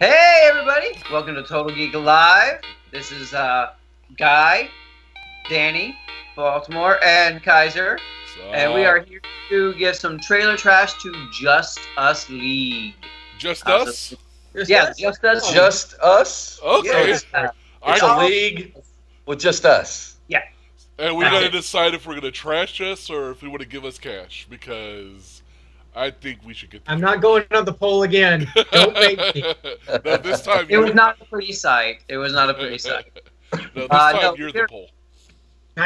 Hey everybody! Welcome to Total Geek Live. This is Guy, Danny, Baltimore, and Kaiser. And we are here to give some trailer trash to Just Us League. Just us? Yeah, Just Us. Just us? Okay. It's a league with just us. Yeah. And we gotta decide if we're gonna trash us or if we want to give us cash, because I think we should get. I'm not going on the poll again. Don't make me. No, this time it was not a pretty sight. It was not a pretty sight. No, this time you're the poll.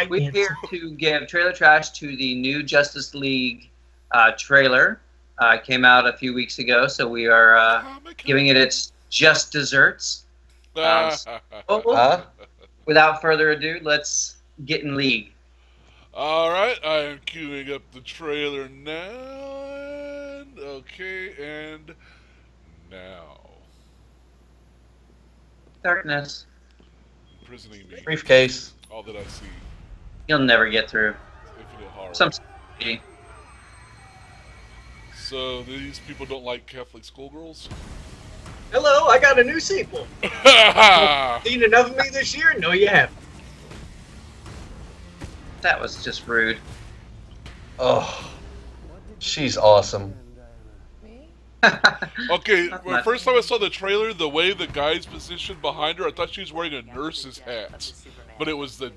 We're here to give trailer trash to the new Justice League trailer. Came out a few weeks ago, so we are giving it its just desserts. Without further ado, let's get in league. Alright, I am queuing up the trailer now. Okay, and now. Darkness. Imprisoning me. Briefcase. All that I see. You'll never get through. Infinite horror. Some. So these people don't like Catholic schoolgirls? Hello, I got a new sequel. Seen enough of me this year? No, you haven't. That was just rude. Oh, she's awesome. Okay, well, first time I saw the trailer, the way the guy's positioned behind her, I thought she was wearing a nurse's hat. But it was the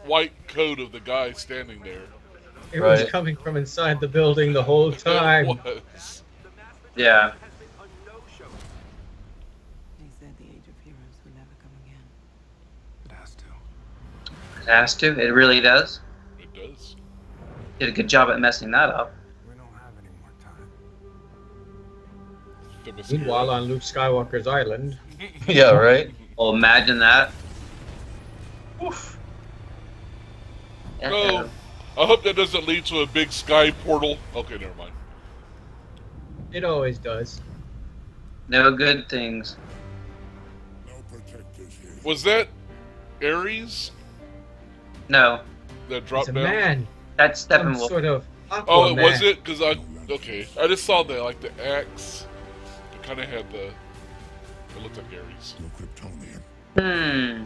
white coat of the guy standing there. It was coming from inside the building the whole time. It was. Yeah. They said the age of heroes would never come again. It has to. It has to. It really does. It does. Did a good job at messing that up. We don't have any more time. Meanwhile, on Luke Skywalker's island. Yeah, right? Well, imagine that. Oof. No. I hope that doesn't lead to a big sky portal. Okay, never mind. It always does. No good things. Was that Ares No. that dropped It's a down? man. That's Some Steppenwolf. sort of Oh, it Aquaman. was it? Because I just saw the axe. It kind of had the. It looked like Ares. Hmm.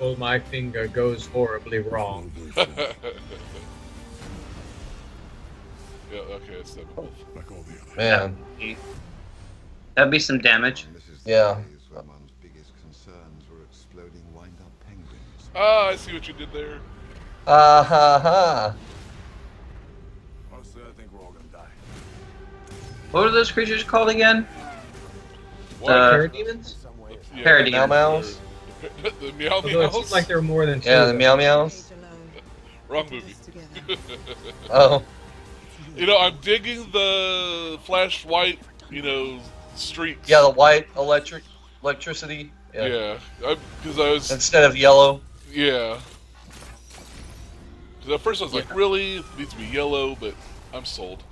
Oh, my finger goes horribly wrong. Yeah, okay, it's Steppenwolf. Man. That'd be some damage. Yeah. Ah, I see what you did there. Ha ha. Honestly, I think we're all gonna die. What are those creatures called again? What? Parademons? Yeah, Parademons. Meow meows? the meow Although it meows? seems like there are more than two. Yeah, the meow meows. Wrong movie. Oh. You know, I'm digging the flash white, streaks. Yeah, the white electricity. Yeah, because I was. Instead of yellow. Yeah. Because at first I was like, really? It needs to be yellow, but I'm sold.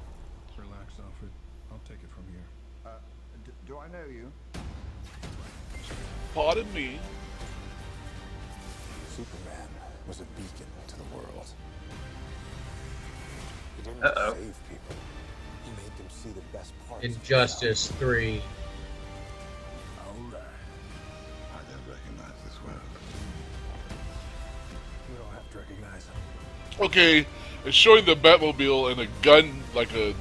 Relax, Alfred. I'll take it from here. Do I know you? Pardon me. Superman was a beacon to the world. He didn't Uh-oh. save people. He made them see the best parts. Injustice 3. Alright. I don't recognize this world. You don't have to recognize him. Okay, it's showing the Batmobile and a gun, like a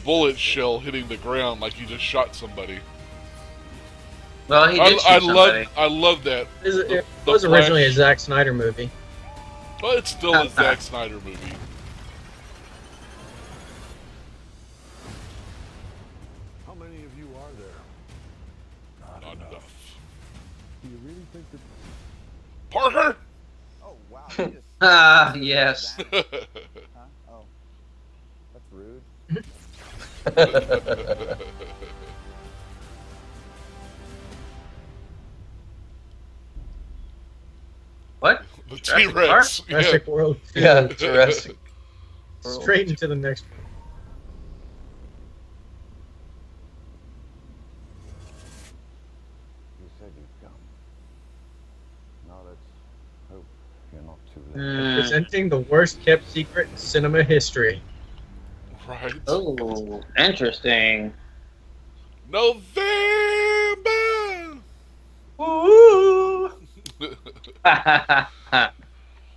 bullet shell hitting the ground, like he just shot somebody. Well, he did shoot somebody. I love that. It was originally a Zack Snyder movie. Well, it's still a Zack Snyder movie. How many of you are there? Not enough. Do you really think that... Parker! Oh, wow. Ah, yes. Huh? Oh. That's rude. What? The Jurassic T-Rex. Yeah. Jurassic World 2. Yeah, Jurassic. Straight into the next one. You said you'd come. Now let's hope you're not too late. Presenting the worst kept secret in cinema history. Right. Oh, interesting. November. Woo!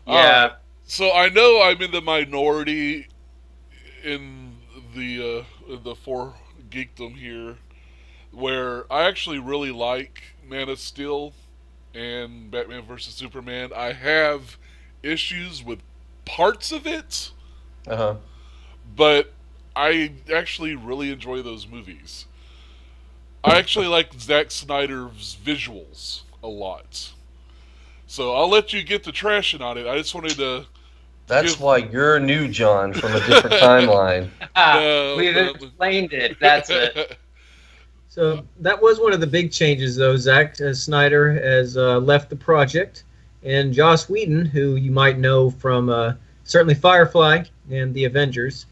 Yeah. So I know I'm in the minority in the four geekdom here, where I actually really like Man of Steel and Batman vs Superman. I have issues with parts of it, Uh-huh. but I actually really enjoy those movies. I actually like Zack Snyder's visuals a lot. So I'll let you get to trashing on it. I just wanted to... That's why you're new, John, from a different timeline. We've explained it. That's it. So that was one of the big changes, though. Zack Snyder has left the project, and Joss Whedon, who you might know from certainly Firefly and the Avengers,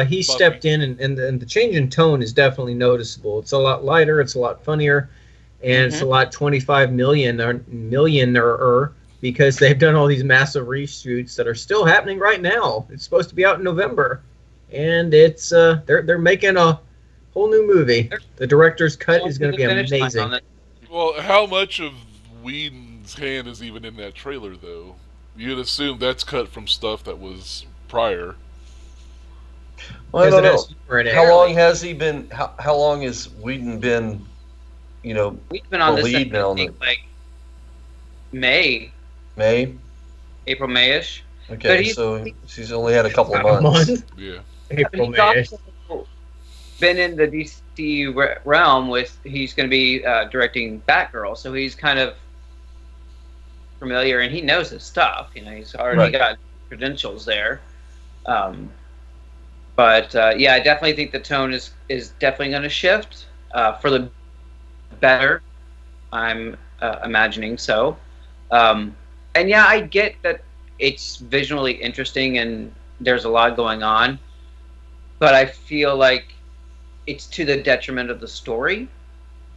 he stepped in, and the change in tone is definitely noticeable. It's a lot lighter, it's a lot funnier, and it's a lot 25 millioner because they've done all these massive reshoots that are still happening right now. It's supposed to be out in November, and it's they're making a whole new movie. The director's cut is going to be amazing. Well, how much of Whedon's hand is even in that trailer, though? You'd assume that's cut from stuff that was prior. Well, I don't know. How long has he been? How long has Whedon been? You know, we've been on the this lead now. like May, April, Mayish. Okay, so he's only had a couple of months. Yeah. April, He's Mayish. also been in the DC realm with. He's going to be directing Batgirl, so he's kind of familiar and he knows his stuff. You know, he's already got credentials there. But yeah, I definitely think the tone is definitely going to shift for the better. I'm imagining so. And yeah, I get that it's visually interesting and there's a lot going on, but I feel like it's to the detriment of the story.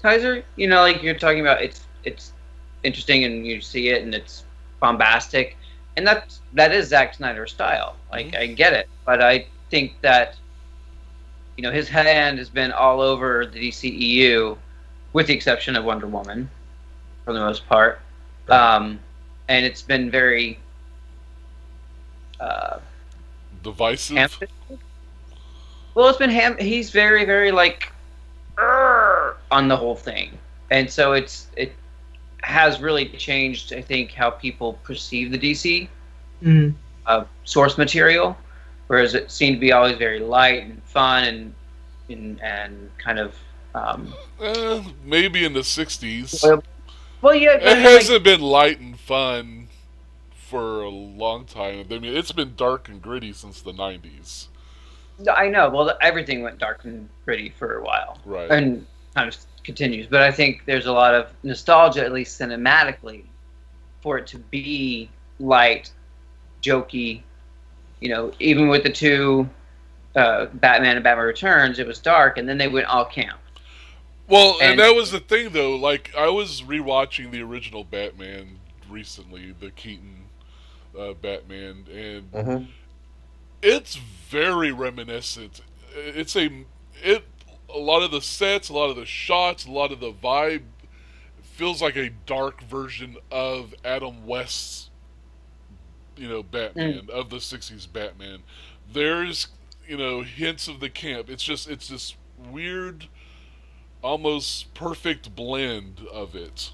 Kaiser, you know, like you're talking about, it's interesting and you see it and it's bombastic, and that is Zack Snyder's style. Like I get it, but I think that, you know, his hand has been all over the DCEU, with the exception of Wonder Woman, for the most part, and it's been very divisive. Well, it's been he's very, very like on the whole thing, and so it has really changed, I think, how people perceive the DC source material. Whereas it seemed to be always very light and fun and kind of maybe in the 60s. Well, yeah, it hasn't been light and fun for a long time. I mean, it's been dark and gritty since the 90s. I know. Well, everything went dark and gritty for a while, right? And kind of continues. But I think there's a lot of nostalgia, at least cinematically, for it to be light, jokey. You know, even with the two Batman and Batman Returns, it was dark, and then they went all camp. Well, and that was the thing, though. Like, I was rewatching the original Batman recently, the Keaton Batman, and it's very reminiscent. A lot of the sets, a lot of the shots, a lot of the vibe feels like a dark version of Adam West's, you know, Batman, of the 60s Batman. There's, you know, hints of the camp. It's this weird, almost perfect blend of it.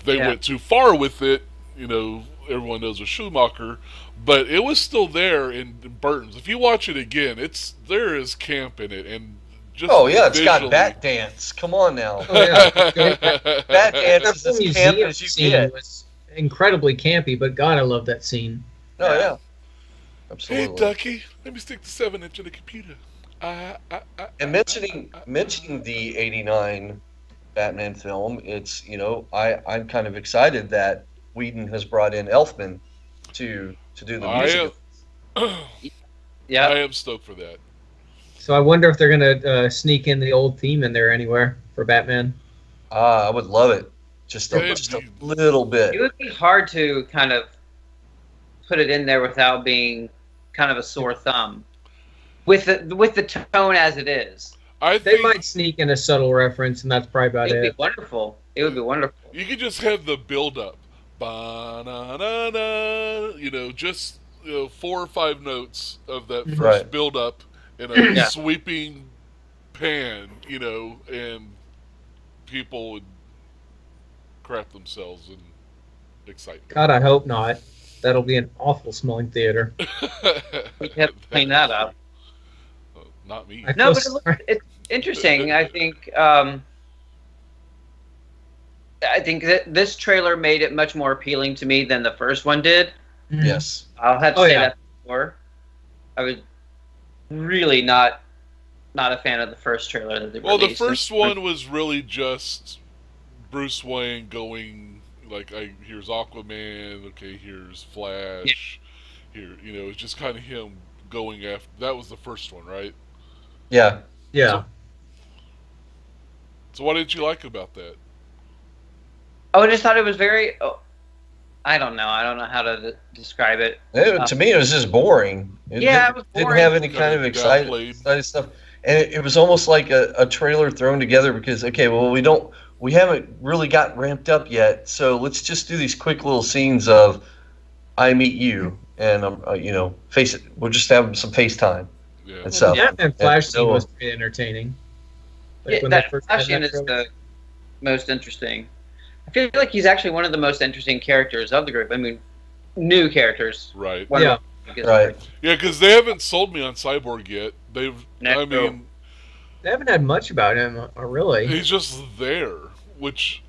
They went too far with it, you know, everyone knows with Schumacher, but it was still there in Burton's. If you watch it again, there is camp in it, and just it's got Bat Dance. Come on now. Bat Dance is as camp as you get. Was incredibly campy, but God, I love that scene. Oh yeah, absolutely. Hey Ducky, let me stick the 7-inch in the computer. And mentioning the '89 Batman film, it's, you know, I'm kind of excited that Whedon has brought in Elfman to do the music. Yeah, I am stoked for that. So I wonder if they're gonna sneak in the old theme in there anywhere for Batman. I would love it, just a little bit. It would be hard to kind of put it in there without being kind of a sore thumb with the tone as it is. They might sneak in a subtle reference, and that's probably about it. It would be wonderful. It would be wonderful. You could just have the build-up. Ba-na-na-na, just 4 or 5 notes of that first build-up in a sweeping pan, and people would crap themselves in excitement. God, I hope not. That'll be an awful smelling theater. We have to clean that up. Not me. No, but it's interesting. I think that this trailer made it much more appealing to me than the first one did. Yes. I'll have to say that before. I was really not a fan of the first trailer that they released. Well, the first one was really just Bruce Wayne going, here's Aquaman, okay, here's Flash, here, it's just kind of him going after. That was the first one, right? Yeah. Yeah. So what did you like about that? I just thought it was very. I don't know. I don't know how to describe it. To me, it was just boring. It was boring. Didn't have any kind of exciting stuff, and it was almost like a trailer thrown together because we haven't really got ramped up yet, so let's just do these quick little scenes of I meet you and face it. We'll just have some FaceTime. Yeah. And stuff. Yeah, and Flash scene was pretty entertaining. That Flash scene is the most interesting. I feel like he's actually one of the most interesting characters of the group. I mean, new characters. Right. Right. Yeah, because they haven't sold me on Cyborg yet. They haven't had much about him, really. He's just there, which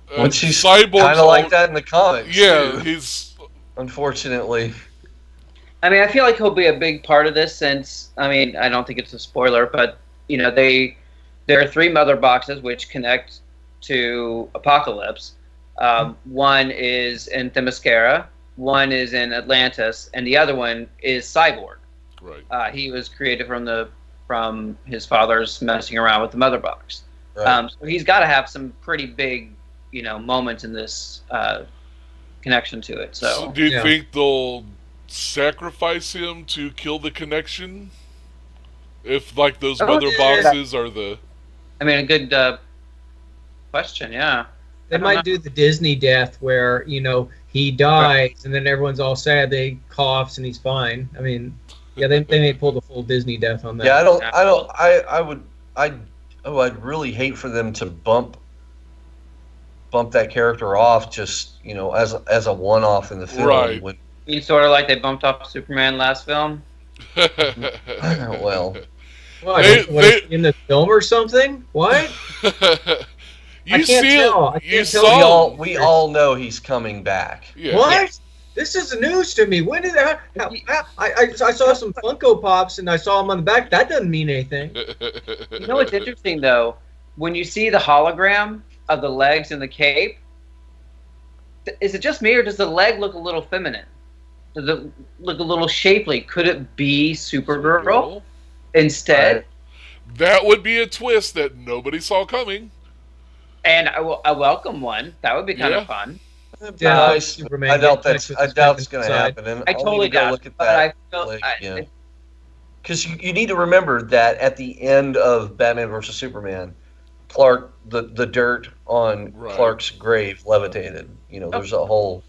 he's kind of like that in the comics. Yeah, too. He's unfortunately. I mean, I feel like he'll be a big part of this since, I don't think it's a spoiler, but, there are 3 mother boxes which connect to Apocalypse. One is in Themyscira, one is in Atlantis, and the other one is Cyborg. Right. He was created from his father's messing around with the mother box. Right. So he's got to have some pretty big, moments in this connection to it. So do you think they'll sacrifice him to kill the connection? If those mother boxes are the... a good question, yeah. They might do the Disney death where, he dies and then everyone's all sad, they coughs and he's fine. They may pull the full Disney death on that. Yeah, I'd really hate for them to bump that character off just, as a one-off in the film. Right. Sort of like they bumped off Superman last film. Well, in the film or something? What? We all know he's coming back. Yeah. What? Yeah. This is news to me. When did that? I saw some Funko Pops and I saw them on the back. That doesn't mean anything. You know what's interesting though? When you see the hologram of the legs and the cape, is it just me or does the leg look a little feminine? Does it look a little shapely? Could it be Supergirl instead? That would be a twist that nobody saw coming. And a welcome one. That would be kind of fun. Nice. I doubt it's going to happen. And I totally doubt. Look at that because you need to remember that at the end of Batman vs Superman, Clark, the dirt on Clark's grave levitated. There's a whole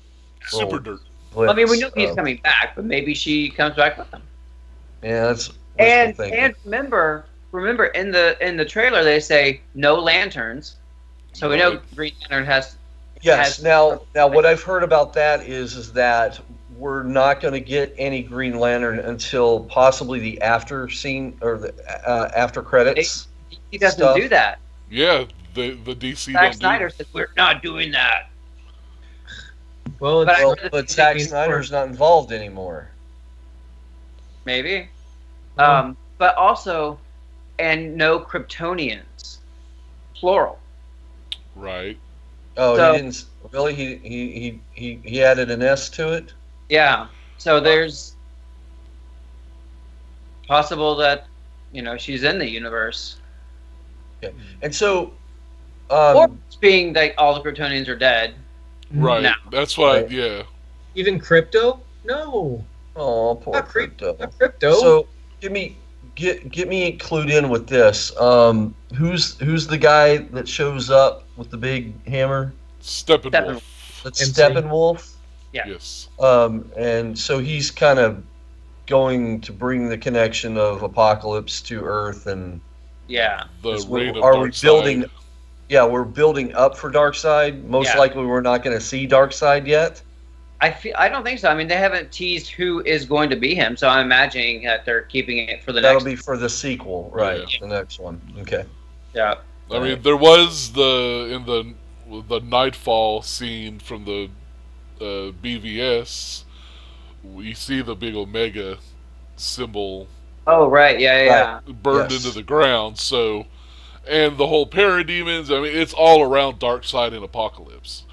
super dirt. We know he's coming back, but maybe she comes back with him. Yeah, that's and remember in the trailer they say no lanterns, so we know Green Lantern has. Yes. Now, what I've heard about that is that we're not going to get any Green Lantern until possibly the after scene or the after credits. He doesn't do that. Yeah, the DC. Zack Snyder says we're not doing that. Well, but Zack Snyder's not involved anymore. Maybe. But also, and no Kryptonians. Plural. Right. Oh, so, he didn't really. He added an S to it. Yeah. So there's possible that she's in the universe. Yeah. And so, or being that all the Kryptonians are dead. Right. No. That's why. Yeah. Even Crypto? No. Oh, poor Crypto. Not Crypto. So give me get me clued in with this. Who's the guy that shows up with the big hammer? Steppenwolf. That's MC. Steppenwolf. Yeah. Yes. And so he's kind of going to bring the connection of Apocalypse to Earth, and Yeah. The reign of are we Darkseid. building? Yeah, we're building up for Darkseid. Most likely, we're not going to see Darkseid yet. I don't think so. I mean, they haven't teased who is going to be him, so I'm imagining that they're keeping it for the That'll next. be for the sequel, right? Yeah. The next one. Okay. Yeah. I mean, there was the Nightfall scene from the BVS. We see the big Omega symbol Oh right. Yeah. burned Yes. into the ground. So, and the whole parademons. I mean, it's all around Darkseid and Apocalypse.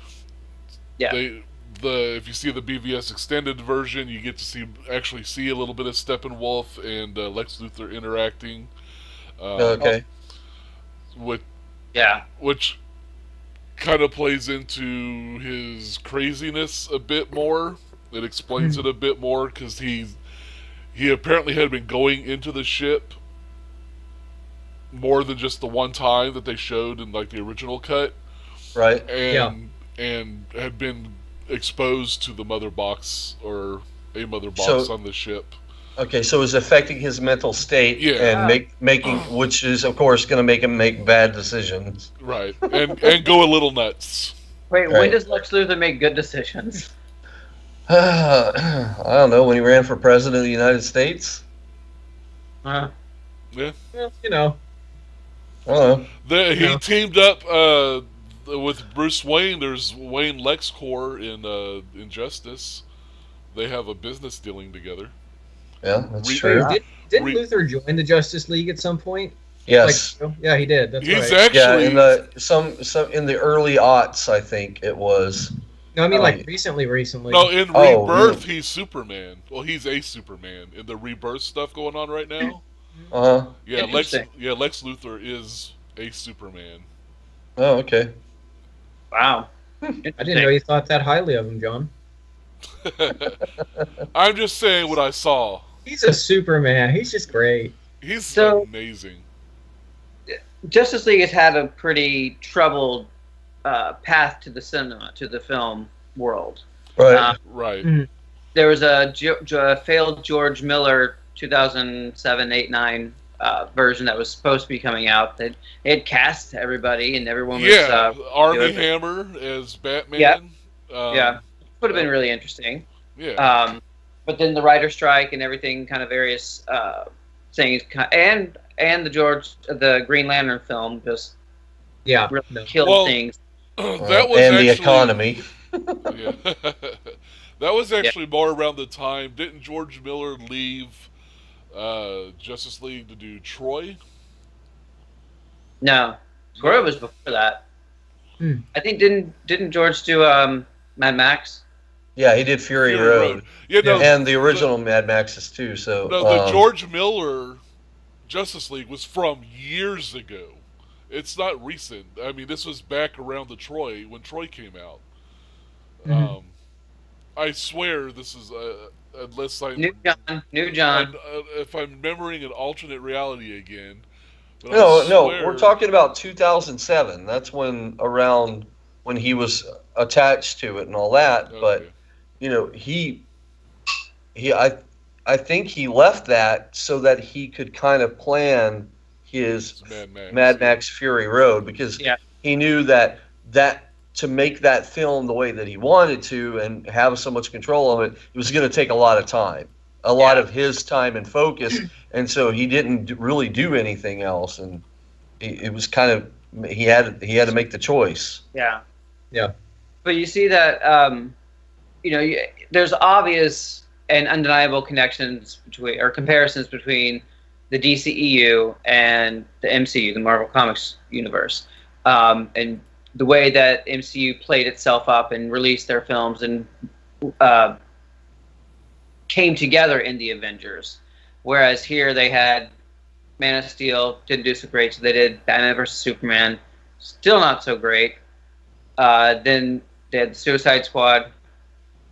Yeah. If you see the BVS extended version, you get to actually see a little bit of Steppenwolf and Lex Luthor interacting. Okay. Which kind of plays into his craziness a bit more. It explains it a bit more because he apparently had been going into the ship more than just the one time that they showed in like the original cut. Right. And had been exposed to the mother box or a mother box on the ship. Okay, so it's affecting his mental state and making, which is of course going to make him make bad decisions. Right, and go a little nuts. Wait, when does Lex Luthor make good decisions? I don't know, when he ran for president of the United States. Yeah. Well, you know. I don't know. He teamed up with Bruce Wayne. There's Wayne LexCorp in Injustice. They have a business dealing together. Yeah, that's true. Didn't Luthor join the Justice League at some point? Yes. Like, yeah, he did. That's He's right. actually in the in the early aughts, I think it was. No, I mean like recently. No, in Rebirth, he's Superman. Well, he's a Superman in the Rebirth stuff going on right now. Yeah, Lex Luthor is a Superman. Oh, okay. Wow. I didn't know you thought that highly of him, John. I'm just saying what I saw. He's a Superman. He's just great. He's amazing. Justice League has had a pretty troubled path to the cinema, to the film world. Right. Right. Mm-hmm. There was a failed George Miller 2007, 8, 9 version that was supposed to be coming out. That it cast everybody, and everyone was Armie Hammer as Batman. Yeah. Would have been really interesting. Yeah. But then the writer strike and everything, kind of various things, and the Green Lantern film just really killed things. That was and the economy. Yeah. That was actually more around the time. Didn't George Miller leave Justice League to do Troy? No, Troy was before that. I think didn't George do Mad Max? Yeah, he did Fury Road. Yeah, no, and the original Mad Maxes too. So no, the George Miller Justice League was from years ago. It's not recent. I mean, this was back around when Troy came out. I swear this is unless I New John. If I'm remembering an alternate reality again. No, we're talking about 2007. That's when he was attached to it and all that. Okay. But I think he left that so that he could kind of plan his Mad Max Fury Road, because he knew that to make that film the way that he wanted to and have so much control of it, it was going to take a lot of time, a lot of his time and focus, and so he didn't really do anything else, and it was kind of he had to make the choice. Yeah. Yeah. But you see that there's obvious and undeniable connections comparisons between the DCEU and the MCU, the Marvel Comics universe, and the way that MCU played itself up and released their films and came together in the Avengers. Whereas here they had Man of Steel, didn't do so great, so they did Batman vs. Superman, still not so great. Then they had the Suicide Squad,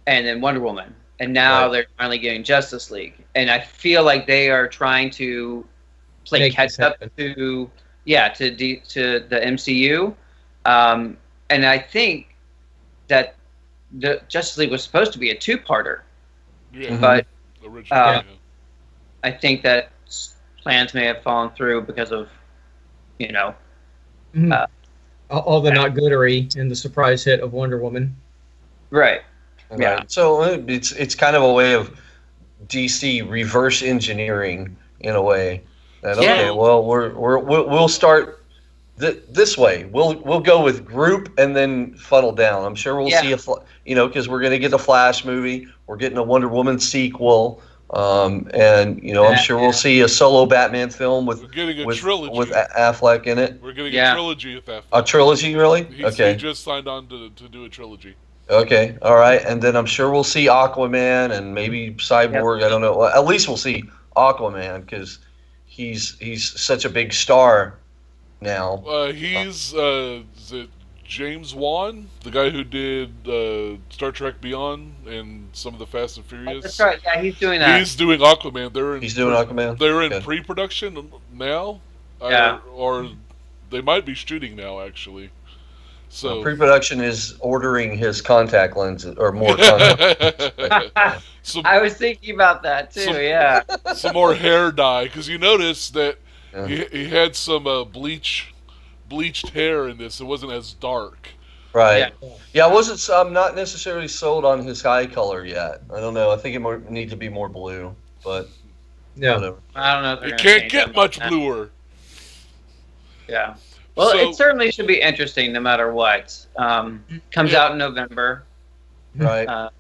and then Wonder Woman. And now they're finally getting Justice League. And I feel like they are trying to play catch up to the MCU, and I think that the Justice League was supposed to be a two-parter, but I think that plans may have fallen through because of all the not goodery and the surprise hit of Wonder Woman. Right. Yeah. So it's kind of a way of DC reverse engineering in a way. That, okay, well we'll start this way. We'll go with group and then funnel down. I'm sure we'll see because we're going to get a Flash movie. We're getting a Wonder Woman sequel. And I'm sure we'll see a solo Batman film with trilogy with Affleck in it. We're getting a trilogy with Affleck. A trilogy, really? He just signed on to do a trilogy. Okay, all right, and then I'm sure we'll see Aquaman and maybe Cyborg. I don't know. Well, at least we'll see Aquaman because he's such a big star now. Is it James Wan, the guy who did Star Trek Beyond and some of the Fast and Furious? That's right. Yeah, he's doing that. He's doing Aquaman. He's doing Aquaman. They're in pre-production now, or they might be shooting now actually. So pre-production is ordering his contact lenses or more contact lenses. I was thinking about that too. Some more hair dye because you notice that he had some bleached hair in this. It wasn't as dark. Right. Yeah, I'm not necessarily sold on his eye color yet. I don't know. I think it needs to be more blue, but whatever. I don't know. It can't get much bluer. Yeah. Well, it certainly should be interesting no matter what. Comes out in November. Right.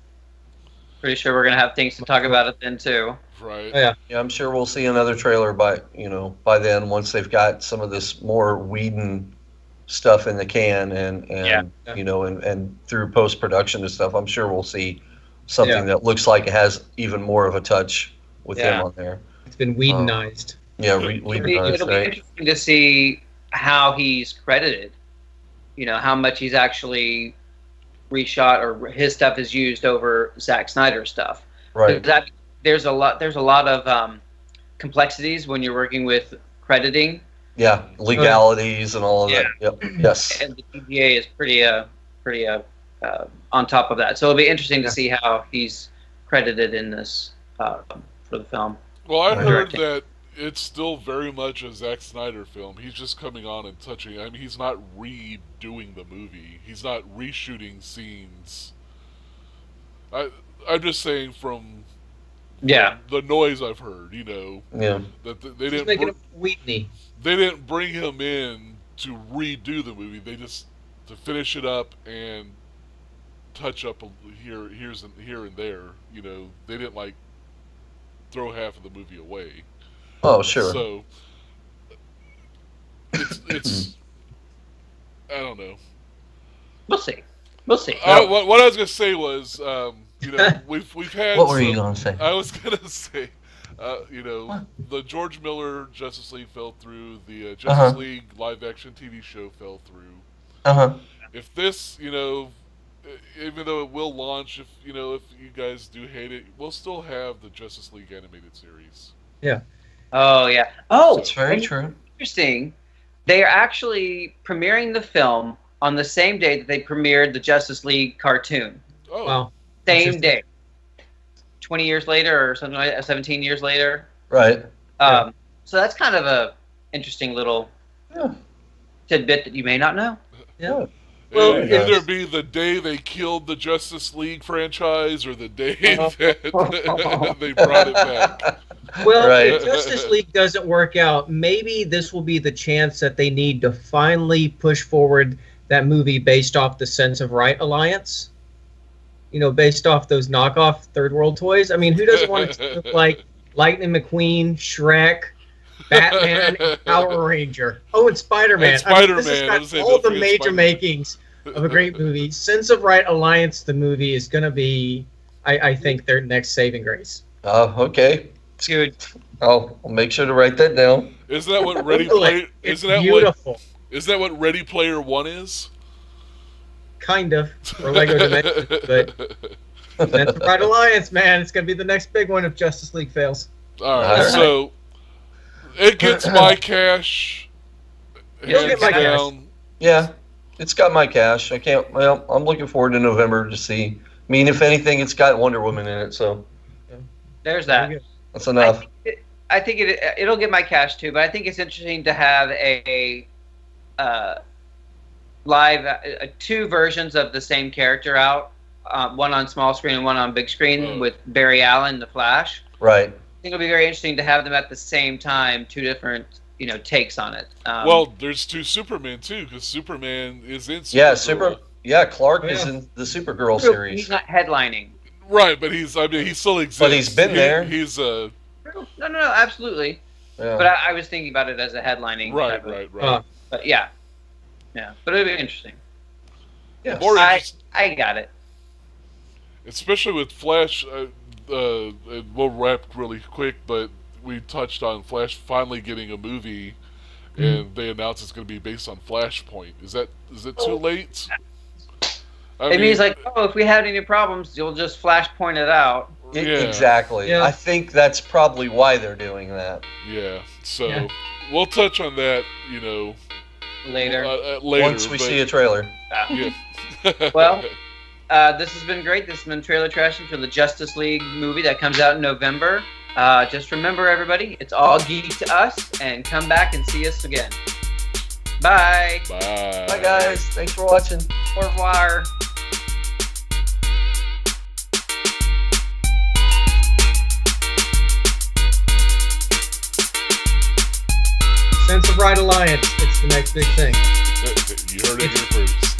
Pretty sure we're going to have things to talk about it then too. Right. Yeah, I'm sure we'll see another trailer by then once they've got some of this more Whedon stuff in the can and through post-production and stuff. I'm sure we'll see something that looks like it has even more of a touch with him on there. It's been Whedonized. Whedonized. It'll be interesting to see how he's credited. How much he's actually reshot or his stuff is used over Zack Snyder's stuff. Right. There's a lot of complexities when you're working with crediting. Yeah, legalities and all of that. Yep. Yes. And the TVA is pretty on top of that. So it'll be interesting to see how he's credited in this for the film. Well, I heard that it's still very much a Zack Snyder film. He's just coming on and touching. I mean, he's not redoing the movie. He's not reshooting scenes. I'm just saying from the noise I've heard, that they didn't making him Wheatley. They didn't bring him in to redo the movie. They just to finish it up and touch up here and there. They didn't like throw half of the movie away. Oh, sure. So it's I don't know. We'll see. What I was gonna say was, we've had. What were you gonna say? I was gonna say, the George Miller Justice League fell through. The Justice League live-action TV show fell through. If this, even though it will launch, if you guys do hate it, we'll still have the Justice League animated series. Yeah. Oh yeah. Oh, it's very true. Interesting. They are actually premiering the film on the same day that they premiered the Justice League cartoon. Oh. Wow. Same day. 20 years later or something like that, 17 years later. Right. So that's kind of a interesting little tidbit that you may not know. Yeah. Well, either be the day they killed the Justice League franchise or the day that they brought it back. Well, if Justice League doesn't work out, maybe this will be the chance that they need to finally push forward that movie based off the Sense of Right Alliance. Based off those knockoff third world toys. I mean, who doesn't want it to look like Lightning McQueen, Shrek, Batman, and Power Ranger? Oh, and Spider-Man. And Spider-Man. This has got all the major makings of a great movie. Sense of Right Alliance, the movie, is going to be, I think, their next saving grace. Okay. Good. I'll make sure to write that down. Isn't that what Ready Player? Isn't that what Ready Player One is? Kind of, or Lego Dimensions, but Sense of Right Alliance, man, it's gonna be the next big one if Justice League fails. All right. So It gets my cash. It'll get my cash. Yeah, it's got my cash. I can't. Well, I'm looking forward to November to see. I mean, if anything, it's got Wonder Woman in it, so there's that. That's enough. I think it'll get my cash too, but I think it's interesting to have a live two versions of the same character out, one on small screen and one on big screen with Barry Allen, the Flash. Right. I think it'll be very interesting to have them at the same time, two different takes on it. Well, there's two Superman too, because Superman is in Supergirl. Clark is in the Supergirl series. He's not headlining. Right, but he still exists. But he's been there. He's No, absolutely. Yeah. But I was thinking about it as a headlining. Right. But yeah. But it'll be interesting. Yeah. I got it. Especially with Flash, we'll wrap really quick, but we touched on Flash finally getting a movie, and they announced it's going to be based on Flashpoint. Is it too late? It means if we have any problems, you'll just Flashpoint it out. Yeah. Exactly. Yeah. I think that's probably why they're doing that. Yeah. So we'll touch on that, later. Once we see a trailer. Yeah. Well, this has been great. This has been Trailer Trashing for the Justice League movie that comes out in November. Just remember, everybody, it's all geek to us, and come back and see us again. Bye. Bye. Bye, guys. Thanks for watching. Au revoir. Sense of Right Alliance. It's the next big thing. You heard it here first.